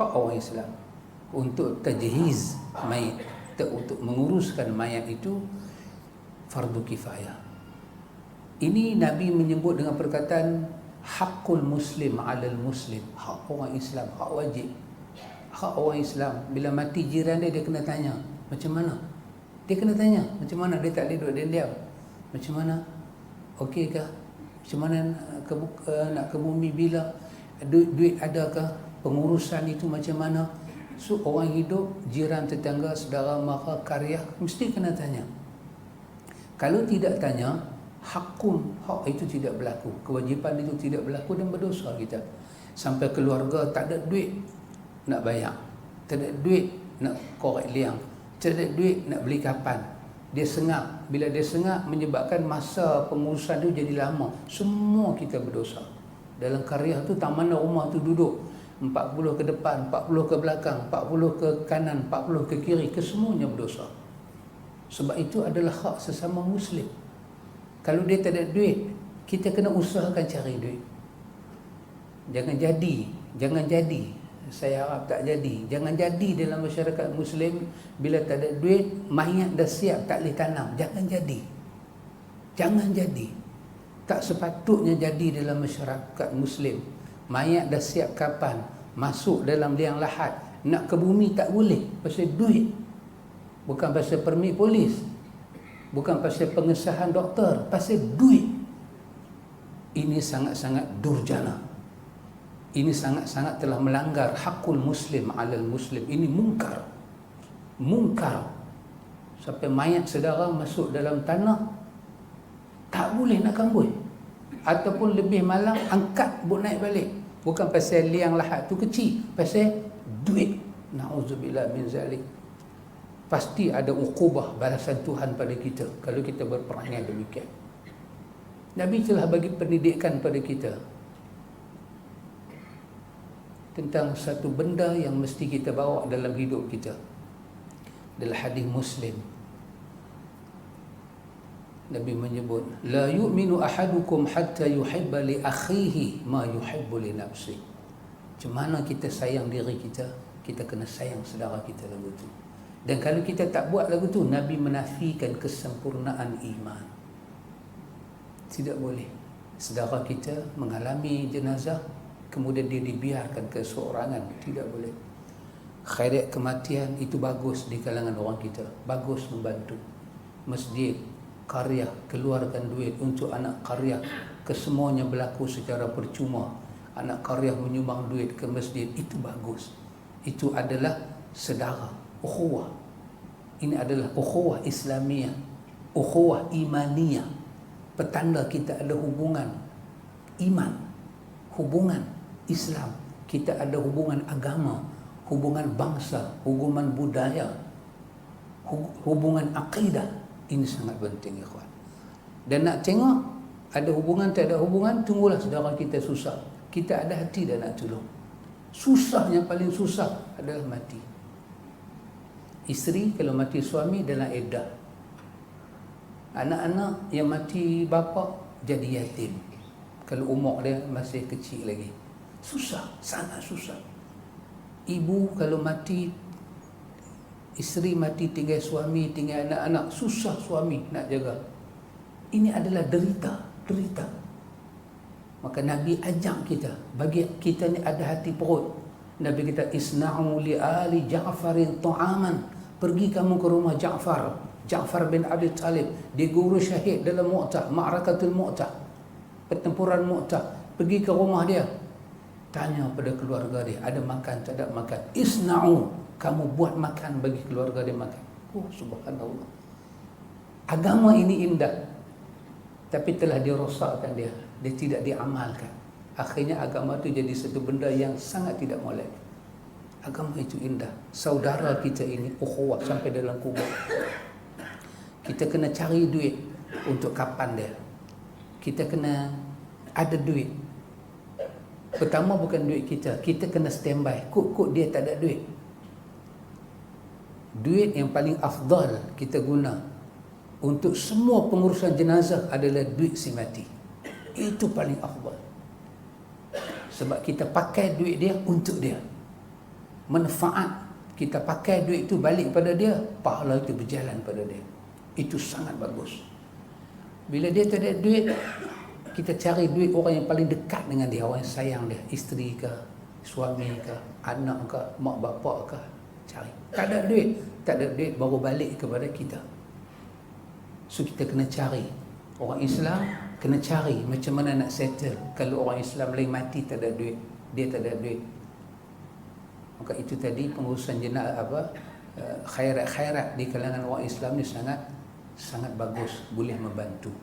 hak orang Islam untuk tajhiz mayit, untuk menguruskan mayat itu fardu kifayah. Ini Nabi menyebut dengan perkataan hakul muslim alal muslim, hak orang Islam, hak wajib, hak orang Islam. Bila mati jiran dia, dia kena tanya macam mana, dia kena tanya macam mana, dia tak boleh duduk diam-diam. Macam mana, okey kah, macam mana nak ke bumi, bila duit adakah, pengurusan itu macam mana. So orang hidup, jiran, tetangga, saudara mara, karya, mesti kena tanya. Kalau tidak tanya, hak itu tidak berlaku, kewajipan itu tidak berlaku, dan berdosa kita. Sampai keluarga tak ada duit nak bayar, tak ada duit nak korek liang, tak ada duit nak beli kapan, dia sengak. Bila dia sengak, menyebabkan masa pengurusan itu jadi lama. Semua kita berdosa. Dalam karya tu, tak mana rumah tu duduk 40 ke depan, 40 ke belakang, 40 ke kanan, 40 ke kiri, kesemuanya berdosa. Sebab itu adalah hak sesama Muslim. Kalau dia tak ada duit, kita kena usahakan cari duit. Jangan jadi, saya harap tak jadi. Jangan jadi dalam masyarakat Muslim, bila tak ada duit, mayat dah siap, tak boleh tanam. Jangan jadi. Tak sepatutnya jadi dalam masyarakat Muslim. Mayat dah siap kapan, masuk dalam liang lahat, nak ke bumi tak boleh, pasal duit. Bukan pasal permit polis, bukan pasal pengesahan doktor, pasal duit. Ini sangat-sangat durjana. Ini sangat-sangat telah melanggar hakul muslim alal muslim. Ini mungkar. Sampai mayat saudara masuk dalam tanah, tak boleh nak kambui. Ataupun lebih malang, angkat buat naik balik. Bukan pasal liang lahat tu kecil, pasal duit. Na'udzubillah min zalik. Pasti ada uqubah, balasan Tuhan pada kita kalau kita berperangai demikian. Nabi telah bagi pendidikan pada kita tentang satu benda yang mesti kita bawa dalam hidup kita. Dalam hadis Muslim, Nabi menyebut, la yu'minu ahadukum hatta yuhibba li akhihi ma yuhibbu li nafsi. Macam mana kita sayang diri kita, kita kena sayang saudara kita lagu tu. Dan kalau kita tak buat lagu tu, Nabi menafikan kesempurnaan iman. Tidak boleh saudara kita mengalami jenazah, kemudian dia dibiarkan keseorangan. Tidak boleh. Khairat kematian itu bagus di kalangan orang kita, bagus membantu. Masjid, karya, keluarkan duit untuk anak karya, kesemuanya berlaku secara percuma. Anak karya menyumbang duit ke masjid, itu bagus. Itu adalah sedara, ukhuwah. Ini adalah ukhuwah Islamiyah, ukhuwah imaniyah. Petanda kita ada hubungan iman, hubungan Islam, kita ada hubungan agama, hubungan bangsa, hubungan budaya, hubungan akidah. Ini sangat penting, ikhwan. Dan nak tengok ada hubungan tak ada hubungan, tunggulah saudara kita susah. Kita ada hati dan nak tolong. Susah, yang paling susah adalah mati. Isteri kalau mati suami dalam iddah. Anak-anak yang mati bapa jadi yatim kalau umur dia masih kecil lagi. Susah, sangat susah. Ibu kalau mati, isteri mati, tinggal suami, tinggal anak-anak, susah suami nak jaga. Ini adalah derita. Maka Nabi ajak kita, bagi kita ni ada hati perut. Nabi kita, isna'u li ali Ja'farin ta'aman. Pergi kamu ke rumah Ja'far bin Abi Talib, dia guru syahid dalam Mu'tah, Ma'rakatul Mu'tah, pertempuran Mu'tah. Pergi ke rumah dia, tanya pada keluarga dia, ada makan tak ada makan. Isna'u, kamu buat makan bagi keluarga dia makan. Oh, subhanallah. Agama ini indah, tapi telah dirosakkan dia tidak diamalkan. Akhirnya agama itu jadi satu benda yang sangat tidak molek. Agama itu indah. Saudara kita ini ukhuwah sampai dalam kubur. Kita kena cari duit untuk kapan dia. Kita kena ada duit. Pertama bukan duit kita kena standby. Kok dia tak ada duit. Duit yang paling afdal kita guna untuk semua pengurusan jenazah adalah duit si mati. Itu paling afdal. Sebab kita pakai duit dia untuk dia. manfaat, kita pakai duit itu balik pada dia, pahala itu berjalan pada dia. Itu sangat bagus. Bila dia tak ada duit, kita cari duit orang yang paling dekat dengan dia, orang yang sayang dia, isteri ke, suami ke, anak ke, mak bapak ke, cari. Tak ada duit baru balik kepada kita. So kita kena cari. Orang Islam kena cari macam mana nak settle. Kalau orang Islam lain mati tak ada duit, dia tak ada duit, maka itu tadi pengurusan khairat-khairat di kalangan orang Islam ni sangat bagus, boleh membantu.